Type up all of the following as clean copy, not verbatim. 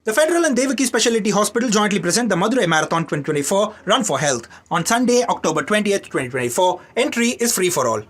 The Federal and Devaki Specialty Hospital jointly present the Madurai Marathon 2024 Run for Health on Sunday, October 20th, 2024. Entry is free for all.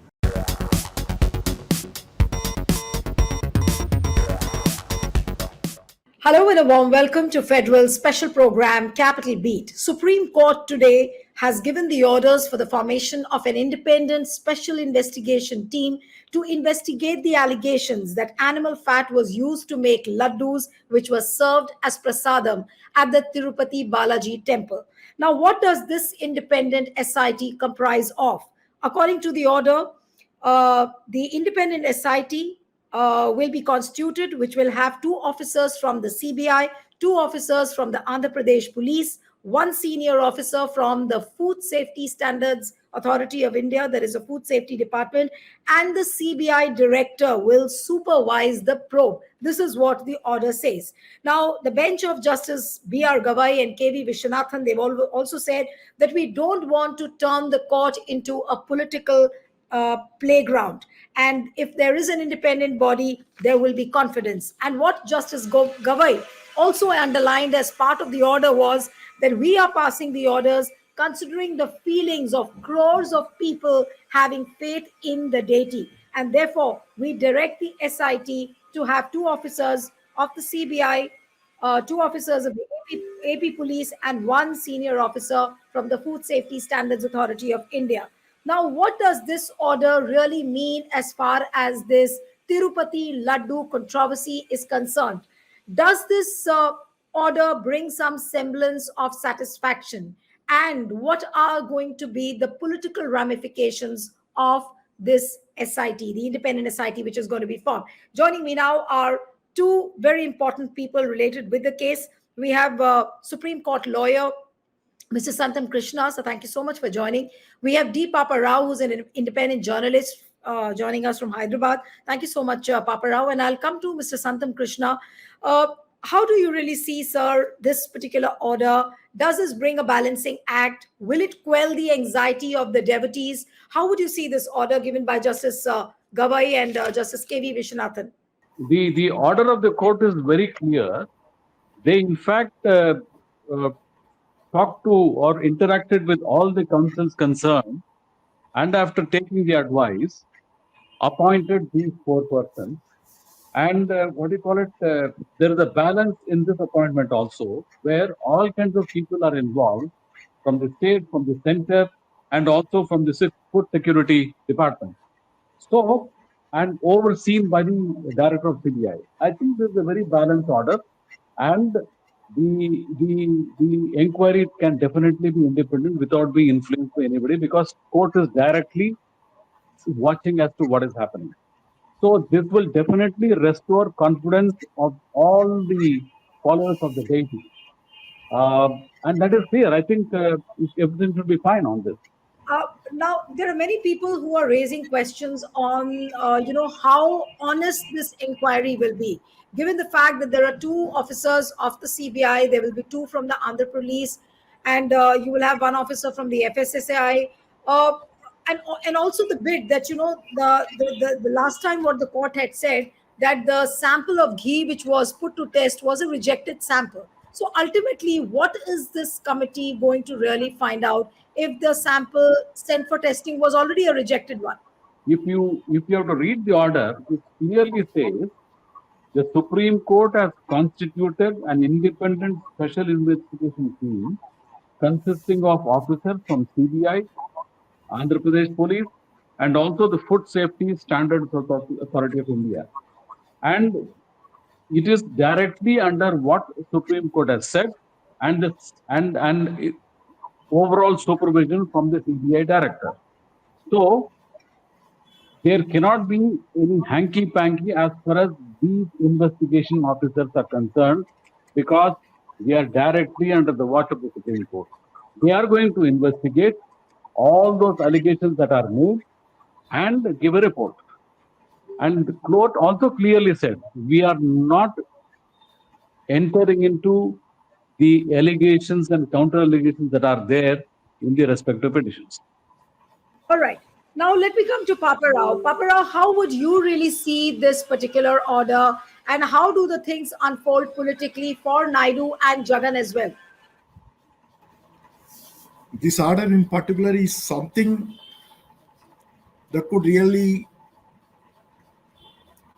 Hello and a warm welcome to Federal's special program Capital Beat. Supreme Court today has given the orders for the formation of an independent special investigation team to investigate the allegations that animal fat was used to make laddus, which was served as prasadam at the Tirupati Balaji temple. Now, what does this independent SIT comprise of? According to the order, the independent SIT will be constituted, which will have 2 officers from the CBI, 2 officers from the Andhra Pradesh Police, 1 senior officer from the Food Safety Standards Authority of India, that is a Food Safety Department, and the CBI director will supervise the probe. This is what the order says. Now, the bench of Justice B.R. Gavai and K.V. Viswanathan, they've also said that we don't want to turn the court into a political playground. And if there is an independent body, there will be confidence. And what Justice Gavai also underlined as part of the order was that we are passing the orders considering the feelings of crores of people having faith in the deity. And therefore, we direct the SIT to have 2 officers of the CBI, 2 officers of the AP Police, and 1 senior officer from the Food Safety Standards Authority of India. Now, what does this order really mean as far as this Tirupati Laddu controversy is concerned? Does this order bring some semblance of satisfaction? And what are going to be the political ramifications of this SIT, the independent SIT, which is going to be formed? Joining me now are 2 very important people related with the case. We have Supreme Court lawyer Mr. Santam Krishna, so thank you so much for joining. We have D. Papa Rao, who's an independent journalist joining us from Hyderabad. Thank you so much, Papa Rao. And I'll come to Mr. Santam Krishna. How do you really see, sir, this particular order? Does this bring a balancing act? Will it quell the anxiety of the devotees? How would you see this order given by Justice Gavai and Justice K.V. Viswanathan? The order of the court is very clear. They, in fact, talked to or interacted with all the councils concerned, and after taking the advice, appointed these 4 persons. And there is a balance in this appointment also, where all kinds of people are involved from the state, from the center, and also from the Food Security Department. So, and overseen by the director of CBI. I think this is a very balanced order, and the inquiry can definitely be independent without being influenced by anybody, because court is directly watching as to what is happening. So this will definitely restore confidence of all the followers of the deity. And that is clear. I think everything should be fine on this. Now, there are many people who are raising questions on, how honest this inquiry will be. Given the fact that there are 2 officers of the CBI, there will be 2 from the Andhra Police, and you will have 1 officer from the FSSAI. And also the bit that, the last time what the court had said, that the sample of ghee which was put to test was a rejected sample. So ultimately, what is this committee going to really find out if the sample sent for testing was already a rejected one? If you have to read the order, it clearly says the Supreme Court has constituted an independent special investigation team consisting of officers from CBI, Andhra Pradesh Police, and also the Food Safety Standards Authority of India. And it is directly under what Supreme Court has said, and overall supervision from the CBI director. So there cannot be any hanky-panky as far as these investigation officers are concerned, because they are directly under the watch of the Supreme Court. They are going to investigate all those allegations that are made and give a report. And the court also clearly said, we are not entering into the allegations and counter allegations that are there in the respective petitions. All right. Now, let me come to Papa Rao. Papa Rao, how would you really see this particular order, and how do the things unfold politically for Naidu and Jagan as well? This order in particular is something that could really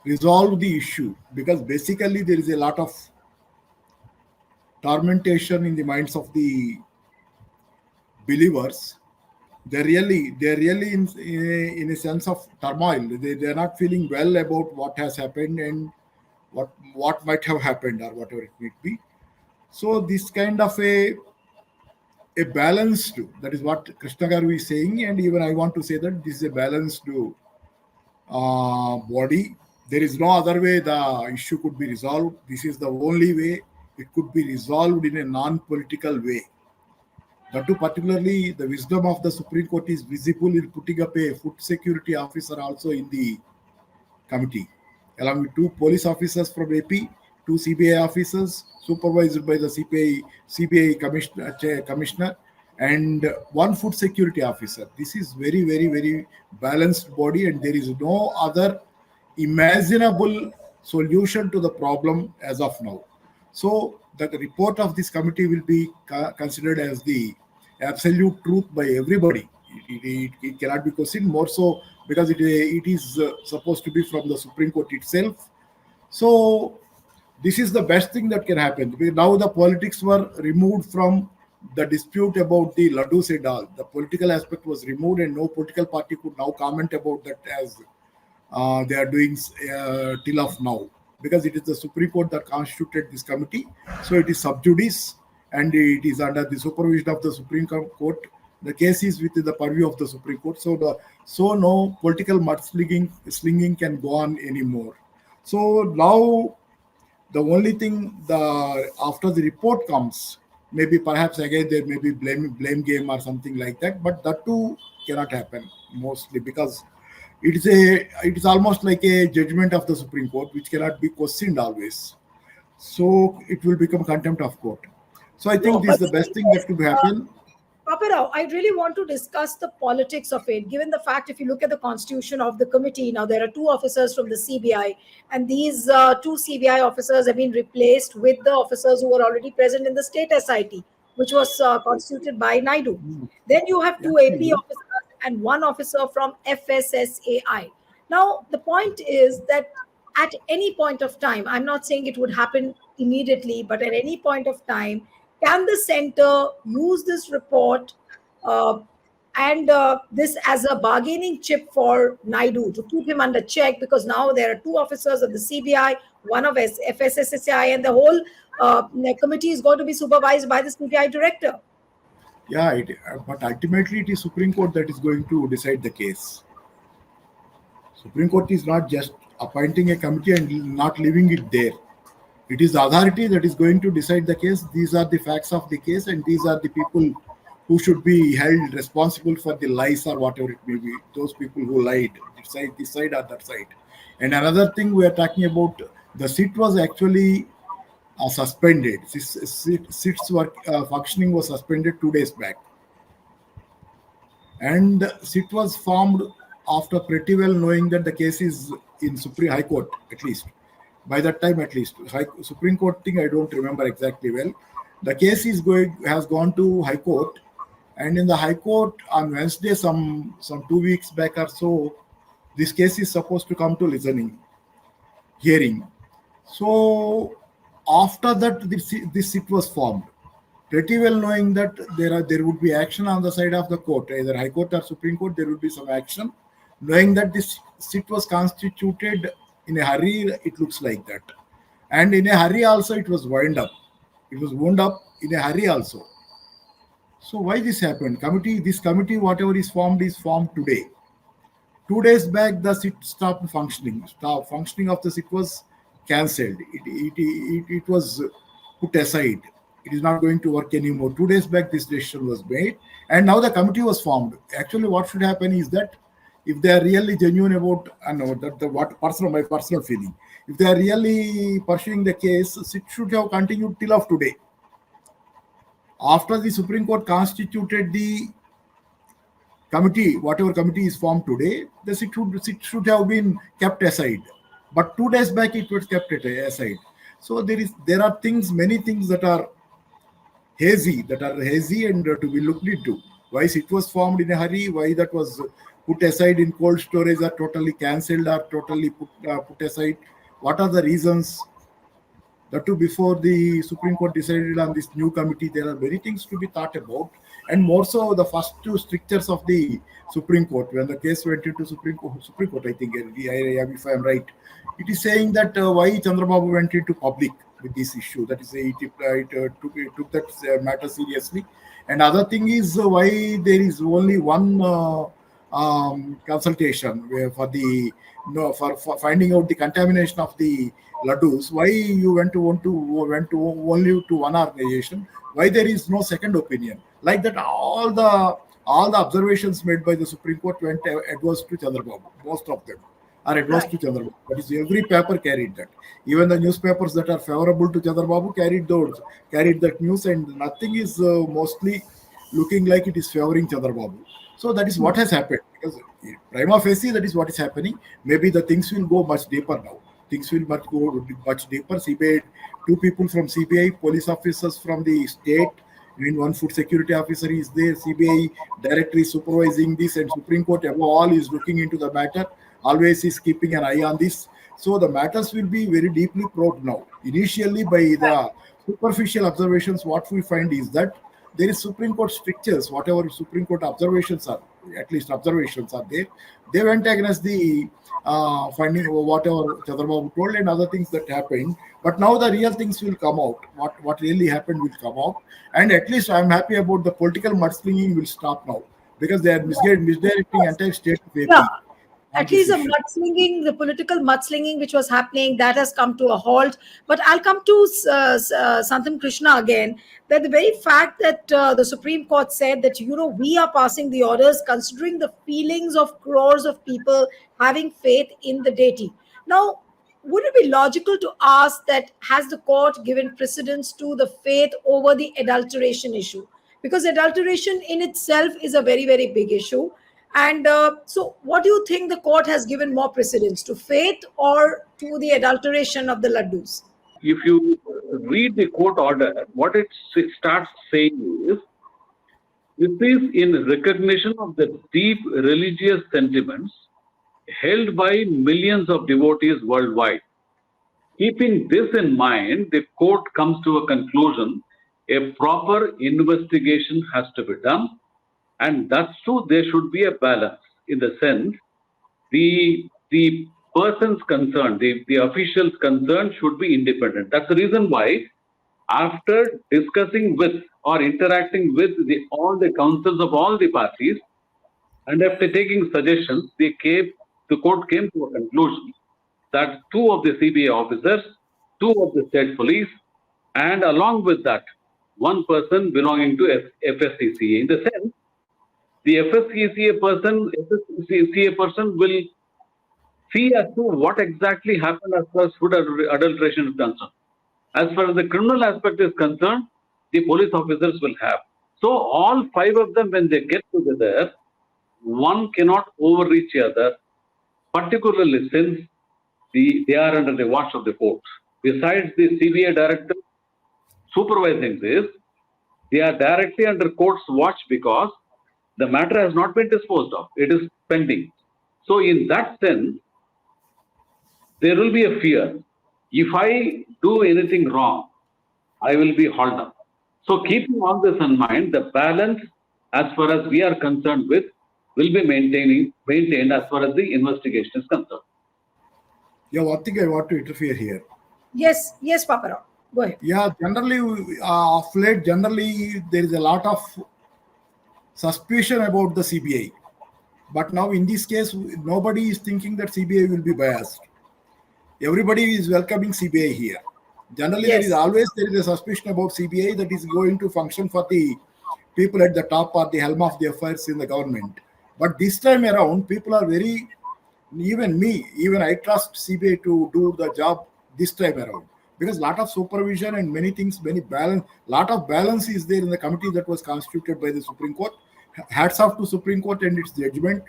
resolve the issue, because basically there is a lot of tormentation in the minds of the believers. They're really in a sense of turmoil. They're not feeling well about what has happened and what might have happened or whatever it may be. So this kind of a balanced, that is what Krishna Garu is saying, and even I want to say that this is a balanced body. There is no other way the issue could be resolved. This is the only way it could be resolved in a non-political way. That too, particularly, the wisdom of the Supreme Court is visible in putting up a food security officer also in the committee, along with two police officers from AP, two CBI officers supervised by the CBI commissioner, and one food security officer. This is very, very, very balanced body, and there is no other imaginable solution to the problem as of now. So the report of this committee will be considered as the absolute truth by everybody. It cannot be questioned, more so because it is supposed to be from the Supreme Court itself. So this is the best thing that can happen. Because now the politics were removed from the dispute about the Laddu and all. The political aspect was removed, and no political party could now comment about that as they are doing till of now, because it is the Supreme Court that constituted this committee. So it is sub judice, and it is under the supervision of the Supreme Court. The case is within the purview of the Supreme Court. So no political mudslinging can go on anymore. So now the only thing, after the report comes, maybe perhaps again there may be blame game or something like that, but that too cannot happen mostly, because it is almost like a judgment of the Supreme Court which cannot be questioned always. So it will become contempt of court. So I think this is the best thing that could happen. Papa Rao, I really want to discuss the politics of it, given the fact, if you look at the constitution of the committee, now there are two officers from the CBI, and these two CBI officers have been replaced with the officers who were already present in the state SIT, which was constituted by Naidu. Then you have two AP officers and one officer from FSSAI. Now, the point is that at any point of time, I'm not saying it would happen immediately, but at any point of time, can the center use this report and this as a bargaining chip for Naidu to keep him under check? Because now there are two officers of the CBI, one of FSSAI, and the whole committee is going to be supervised by the CBI director. Yeah, but ultimately it is Supreme Court that is going to decide the case. Supreme Court is not just appointing a committee and not leaving it there. It is the authority that is going to decide the case. These are the facts of the case, and these are the people who should be held responsible for the lies or whatever it may be. Those people who lied, this side or that side. And another thing we are talking about, the sit was actually suspended. Sit's work functioning was suspended 2 days back, and sit was formed after pretty well knowing that the case is in Supreme High Court, at least. By that time, at least, Supreme Court thing I don't remember exactly well. The case has gone to High Court, and in the High Court on Wednesday, some 2 weeks back or so, this case is supposed to come to hearing. So after that, this sit was formed, pretty well knowing that there would be action on the side of the court, either High Court or Supreme Court. There would be some action, knowing that this sit was constituted in a hurry. It looks like that, and in a hurry also it was wound up. It was wound up in a hurry also. So why this happened? This committee, whatever is formed today. 2 days back, the sit stopped functioning. Functioning of the sit was cancelled. It was put aside. It is not going to work anymore. 2 days back, this decision was made, and now the committee was formed. Actually, what should happen is that if they are really genuine about, my personal feeling, if they are really pursuing the case, it should have continued till of today. After the Supreme Court constituted the committee, whatever committee is formed today, it should have been kept aside. But 2 days back, it was kept aside. So there are many things that are hazy and to be looked into. Why it was formed in a hurry, why that was put aside in cold storage or totally cancelled or totally put aside. What are the reasons? That too, before the Supreme Court decided on this new committee, there are many things to be thought about, and more so the first two strictures of the Supreme Court when the case went into Supreme Court, I think, if I am right, it is saying that why Chandrababu went into public with this issue. That is, it took that matter seriously. And other thing is why there is only one consultation for the for finding out the contamination of the laddus. Why you went to only to one organization? Why there is no second opinion? Like that, all the observations made by the Supreme Court went adverse to Chandrababu. Most of them are adverse to Chandrababu. That is, every paper carried that. Even the newspapers that are favorable to Chandrababu carried that news, and nothing is mostly looking like it is favoring Chandrababu. So that is what has happened. Because prima facie, that is what is happening. Maybe the things will go much deeper now. Things will go much deeper. CBI, 2 people from CBI, police officers from the state, and 1 food security officer is there. CBI director is supervising this, and Supreme Court above all is looking into the matter. Always is keeping an eye on this. So the matters will be very deeply probed now. Initially, by the superficial observations, what we find is that there is Supreme Court strictures, whatever Supreme Court observations are, at least observations are there. They went against the finding of whatever Chandrababu told and other things that happened. But now the real things will come out. What really happened will come out. And at least I'm happy about the political mudslinging will stop now, because they are misdirecting entire state of AP. Yeah. At least the political mudslinging which was happening, that has come to a halt. But I'll come to Santam Krishna again, that the very fact that the Supreme Court said that, we are passing the orders considering the feelings of crores of people having faith in the deity. Now, would it be logical to ask that has the court given precedence to the faith over the adulteration issue? Because adulteration in itself is a very, very big issue. And so what do you think the court has given more precedence, to faith or to the adulteration of the laddus? If you read the court order, what it starts saying is, this is in recognition of the deep religious sentiments held by millions of devotees worldwide. Keeping this in mind, the court comes to a conclusion: a proper investigation has to be done. And that's true, there should be a balance in the sense the persons concerned, the officials concerned should be independent. That's the reason why, after discussing with or interacting with all the councils of all the parties, and after taking suggestions, the court came to a conclusion that 2 of the CBI officers, 2 of the state police, and along with that, 1 person belonging to FSSAI. In the sense, the FSSAI person will see as to what exactly happened as far as food adulteration is concerned. As far as the criminal aspect is concerned, the police officers will have. So all 5 of them, when they get together, one cannot overreach the other, particularly since they are under the watch of the court. Besides the CBI director supervising this, they are directly under court's watch because the matter has not been disposed of. It is pending. So in that sense, there will be a fear. If I do anything wrong, I will be hauled up. So keeping all this in mind, the balance, as far as we are concerned with, will be maintained as far as the investigation is concerned. Yeah, one thing I want to interfere here. Yes, Paparao. Go ahead. Yeah, generally, of late, there is a lot of suspicion about the CBI. But now in this case, nobody is thinking that CBI will be biased. Everybody is welcoming CBI here. Generally, Yes. there is a suspicion about CBI that is going to function for the people at the top or the helm of the affairs in the government. But this time around, people are even I trust CBI to do the job this time around. Because a lot of supervision and many things, lot of balance is there in the committee that was constituted by the Supreme Court. hats off to Supreme Court and its judgment.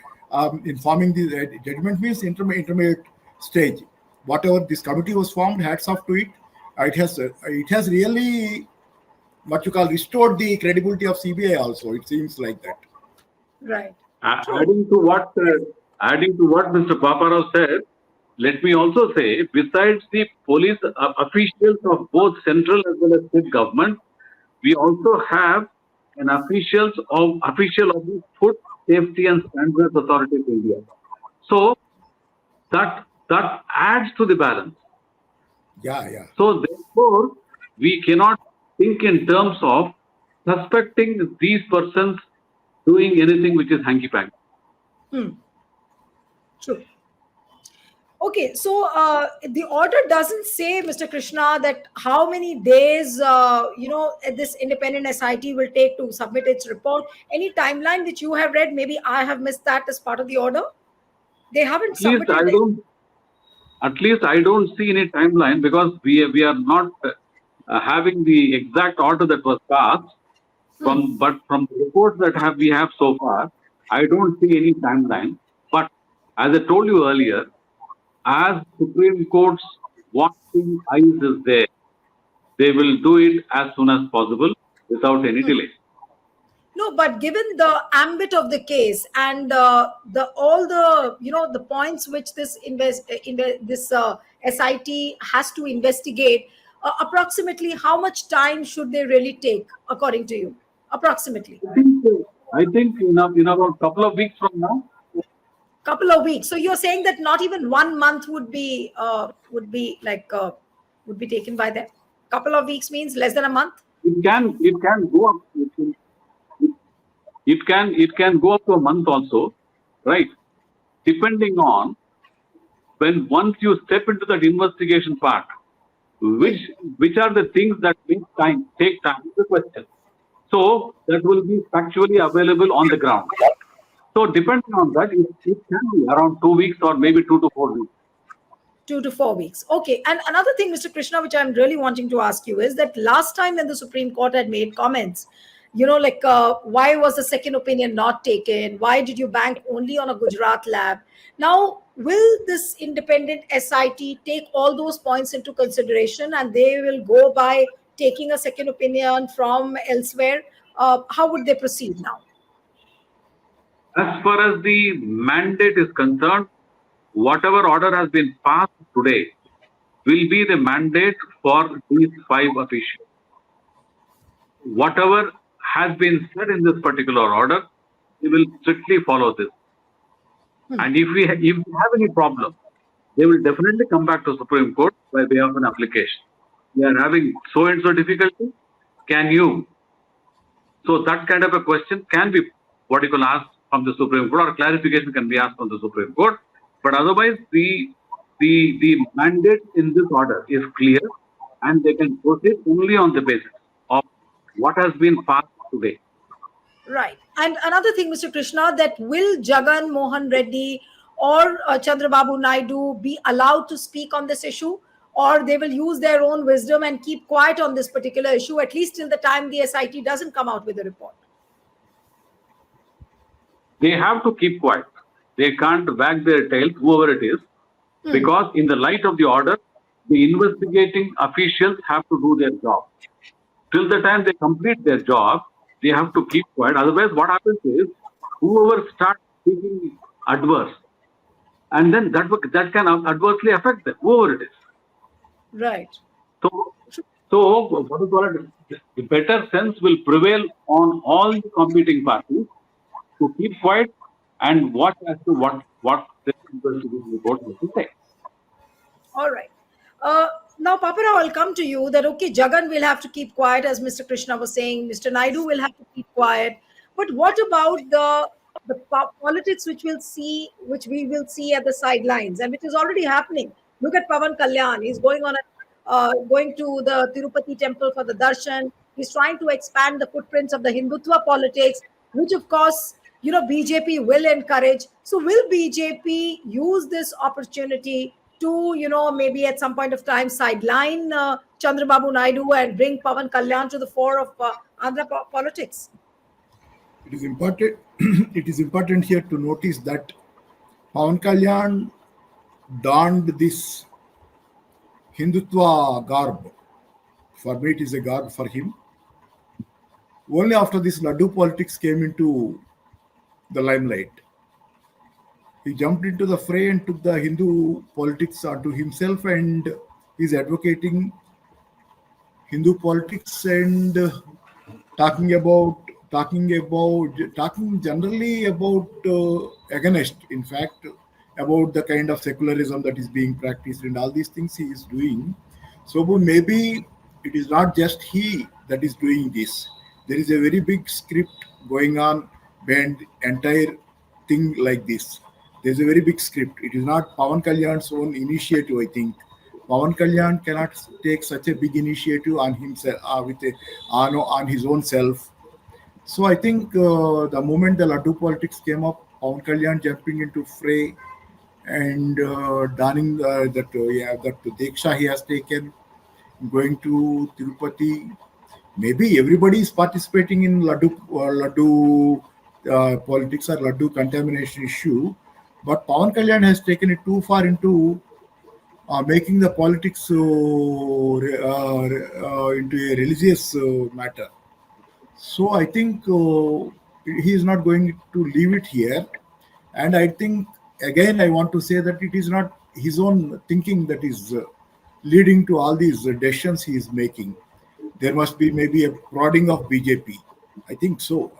Informing the judgment means intermediate stage. Whatever this committee was formed, hats off to it. It has really what you call restored the credibility of CBI. Also, it seems like that. Right. Adding to what Mr. Paparao said, let me also say, besides the police officials of both central as well as state government, we also have an official of the Food Safety and Standards Authority of India. So that adds to the balance. Yeah. So therefore, we cannot think in terms of suspecting these persons doing anything which is hanky-panky. True. Okay, so the order doesn't say, Mr. Krishna, that how many days this independent SIT will take to submit its report. Any timeline which you have read? Maybe I have missed that as part of the order. They haven't submitted. At least I don't see any timeline, because we are not having the exact order that was passed. But from the reports that we have so far, I don't see any timeline. But as I told you earlier, as Supreme Court's watching eyes is there, they will do it as soon as possible without any delay. No, but given the ambit of the case and all the points which this SIT has to investigate, approximately how much time should they really take, according to you? Approximately. I think in about a couple of weeks from now. Couple of weeks. So you're saying that not even 1 month would be taken by them. Couple of weeks means less than a month. It can go up. It can go up to a month also, right? Depending on once you step into that investigation part, which are the things that take time is the question. So that will be factually available on the ground. So depending on that, it can be around 2 weeks or maybe 2 to 4 weeks. 2 to 4 weeks. Okay. And another thing, Mr. Krishna, which I'm really wanting to ask you is that last time when the Supreme Court had made comments, why was the second opinion not taken? Why did you bank only on a Gujarat lab? Now, will this independent SIT take all those points into consideration and they will go by taking a second opinion from elsewhere? How would they proceed now? As far as the mandate is concerned, whatever order has been passed today will be the mandate for these 5 officials. Whatever has been said in this particular order, we will strictly follow this. And if we have any problem, they will definitely come back to Supreme Court by way of an application. We are having so and so difficulty. Can you? So that kind of a question can be what you can ask from the Supreme Court, or clarification can be asked from the Supreme Court. But otherwise, the mandate in this order is clear, and they can proceed only on the basis of what has been passed today. Right. And another thing, Mr. Krishna, that will Jagan Mohan Reddy or Chandrababu Naidu be allowed to speak on this issue, or they will use their own wisdom and keep quiet on this particular issue, at least till the time the SIT doesn't come out with a report? They have to keep quiet. They can't wag their tails, whoever it is, because in the light of the order, the investigating officials have to do their job. Till the time they complete their job, they have to keep quiet. Otherwise, what happens is, whoever starts speaking adverse, and then that can adversely affect them, whoever it is. Right. So what do you call it? The better sense will prevail on all the competing parties to keep quiet and watch as to what the investigation report will say. All right. Now, Paparao, I'll come to you that, okay, Jagan will have to keep quiet, as Mr. Krishna was saying. Mr. Naidu will have to keep quiet. But what about the politics which we will see at the sidelines and which is already happening? Look at Pawan Kalyan. He's going to the Tirupati temple for the darshan. He's trying to expand the footprints of the Hindutva politics, which of course, BJP will encourage. So will BJP use this opportunity to, maybe at some point of time sideline Chandrababu Naidu and bring Pawan Kalyan to the fore of Andhra politics? It is important. It is important here to notice that Pawan Kalyan donned this Hindutva garb. For me, it is a garb for him. Only after this Laddu politics came into the limelight, he jumped into the fray and took the Hindu politics onto himself, and is advocating Hindu politics and talking generally about against, in fact, about the kind of secularism that is being practiced and all these things he is doing. So maybe it is not just he that is doing this. There is a very big script going on behind the entire thing like this. There is a very big script. It is not Pawan Kalyan's own initiative, I think. Pawan Kalyan cannot take such a big initiative on himself, on his own self. So I think the moment the Laddu politics came up, Pawan Kalyan jumping into fray and donning that Diksha he has taken, going to Tirupati. Maybe everybody is participating in Laddu politics or Laddu contamination issue, but Pawan Kalyan has taken it too far into making the politics into a religious matter. So I think he is not going to leave it here. And I think, again, I want to say that it is not his own thinking that is leading to all these decisions he is making. There must be maybe a prodding of BJP. I think so,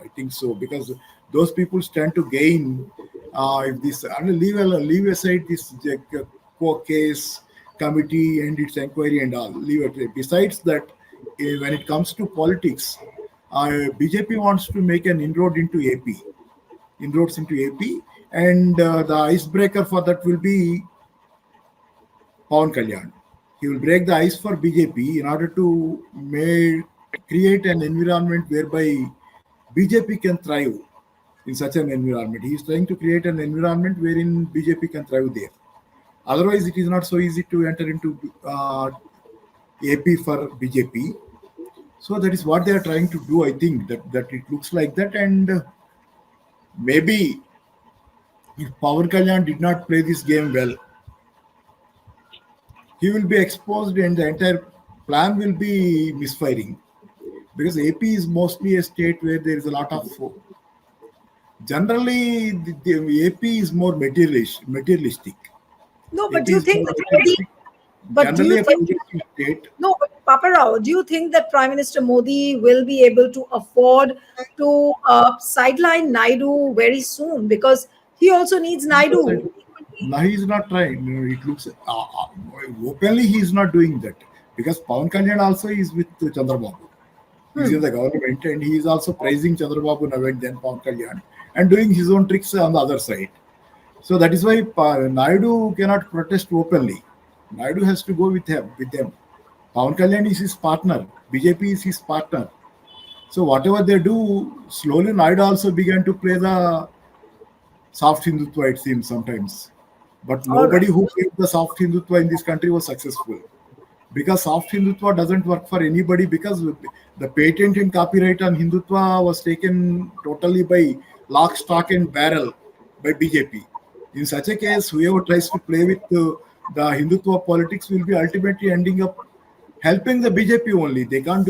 because those people stand to gain if this, and leave aside this court case committee and its inquiry and all. Leave it. Besides that, when it comes to politics, BJP wants to make an inroads into AP, and the icebreaker for that will be Pawan Kalyan. He will break the ice for BJP in order to create an environment whereby BJP can thrive in such an environment. He is trying to create an environment wherein BJP can thrive there. Otherwise, it is not so easy to enter into AP for BJP. So that is what they are trying to do. I think that it looks like that, and maybe if Pawan Kalyan did not play this game well, he will be exposed and the entire plan will be misfiring, because AP is mostly a state where there is a lot of generally the AP is more materialistic. No, but AP do you is think more that materialistic. but do Generally you a think progressive state. no, but Papa Rao, do you think that Prime Minister Modi will be able to afford to sideline Naidu very soon, because he also needs Naidu? No, he is not trying. It looks openly he is not doing that, because Pawan Kalyan also is with Chandrababu. He is in the government and he is also praising Chandrababu now and then Pawan Kalyan and doing his own tricks on the other side. So that is why Naidu cannot protest openly. Naidu has to go with them. Pawan Kalyan is his partner. BJP is his partner. So whatever they do, slowly Naidu also began to play the soft Hindutva, it seems sometimes. But nobody who played the soft Hindutva in this country was successful. Because soft Hindutva doesn't work for anybody, because the patent and copyright on Hindutva was taken totally by lock, stock and barrel by BJP. In such a case, whoever tries to play with the Hindutva politics will be ultimately ending up helping the BJP only. They can't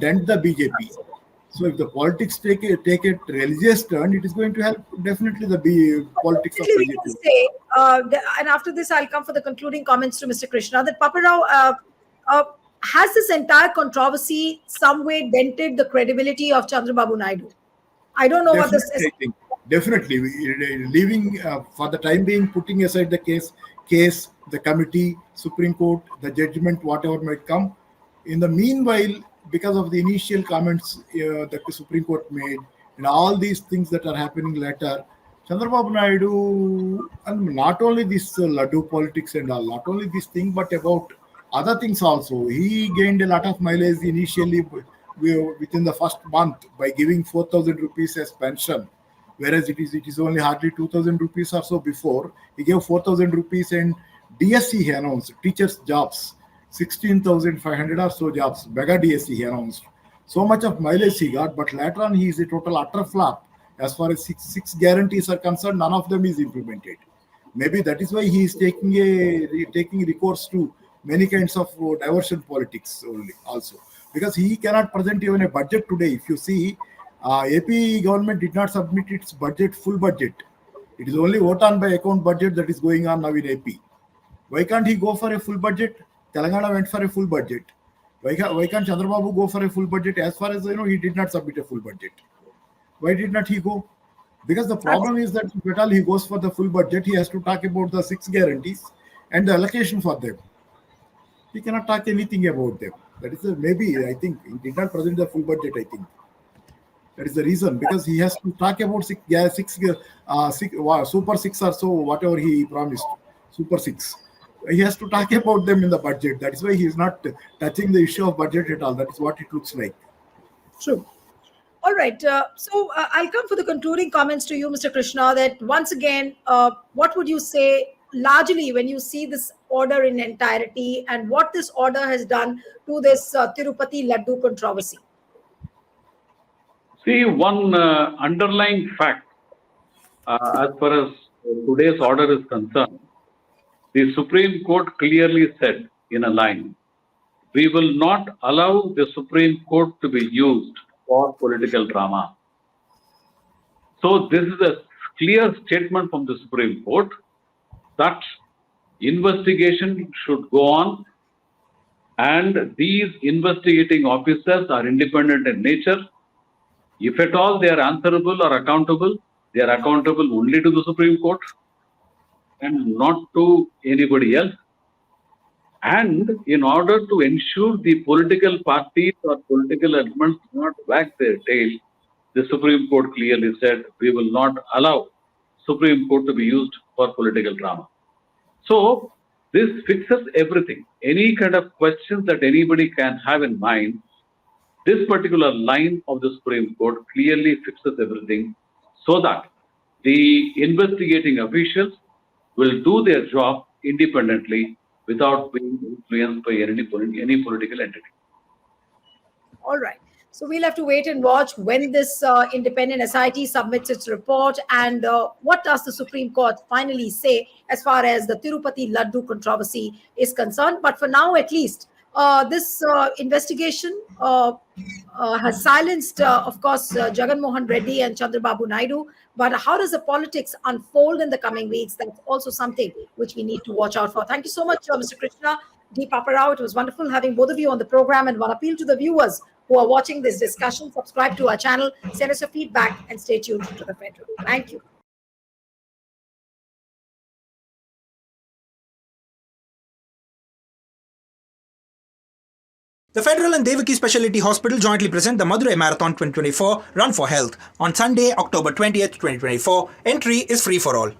dent the BJP. So if the politics take a religious turn, it is going to help definitely the politics of We can BJP. say, and after this, I'll come for the concluding comments to Mr. Krishna, that Papa Rao, has this entire controversy some way dented the credibility of Chandrababu Naidu? I don't know what this is. Definitely, leaving for the time being, putting aside the case, the committee, Supreme Court, the judgment, whatever might come. In the meanwhile, because of the initial comments that the Supreme Court made and all these things that are happening later, Chandrababu Naidu, and not only this Laddu politics and all, not only this thing, but about other things also. He gained a lot of mileage initially within the first month by giving 4,000 rupees as pension, whereas it is only hardly 2,000 rupees or so before. He gave 4,000 rupees, and DSC he announced, teachers' jobs, 16,500 or so jobs, mega DSC he announced. So much of mileage he got, but later on he is a total utter flop. As far as six guarantees are concerned, none of them is implemented. Maybe that is why he is taking recourse to many kinds of diversion politics only also, because he cannot present even a budget today. If you see, AP government did not submit its budget, full budget. It is only vote on by account budget that is going on now in AP. Why can't he go for a full budget? Telangana went for a full budget. Why can't Chandrababu go for a full budget? As far as I know, he did not submit a full budget. Why did not he go? Because the problem is that if at all he goes for the full budget, he has to talk about the 6 guarantees and the allocation for them. He cannot talk anything about them. That is maybe, I think, he did not present the full budget, I think. That is the reason, because he has to talk about Super 6 or so, whatever he promised, Super 6. He has to talk about them in the budget. That is why he is not touching the issue of budget at all. That is what it looks like. True. All right. So I'll come for the concluding comments to you, Mr. Krishna, that once again, what would you say largely when you see this order in entirety and what this order has done to this Tirupati Laddu controversy? See, one underlying fact, as far as today's order is concerned, the Supreme Court clearly said in a line, we will not allow the Supreme Court to be used for political drama. So this is a clear statement from the Supreme Court that investigation should go on, and these investigating officers are independent in nature. If at all they are answerable or accountable, they are accountable only to the Supreme Court and not to anybody else. And in order to ensure the political parties or political elements do not wag their tail, the Supreme Court clearly said, we will not allow Supreme Court to be used for political drama. So this fixes everything. Any kind of questions that anybody can have in mind, this particular line of the Supreme Court clearly fixes everything so that the investigating officials will do their job independently without being influenced by any political entity. All right. So we'll have to wait and watch when this independent SIT submits its report and what does the Supreme Court finally say as far as the Tirupati Laddu controversy is concerned. But for now, at least, this investigation has silenced, of course, Jagan Mohan Reddy and Chandrababu Naidu. But how does the politics unfold in the coming weeks? That's also something which we need to watch out for. Thank you so much, Mr. Krishna, D. Paparao. It was wonderful having both of you on the program, and one appeal to the viewers who are watching this discussion: subscribe to our channel, send us your feedback, and stay tuned to the Federal. Thank you. The Federal and Devaki Specialty Hospital jointly present the Madurai Marathon 2024 Run for Health on Sunday, October 20th, 2024. Entry is free for all.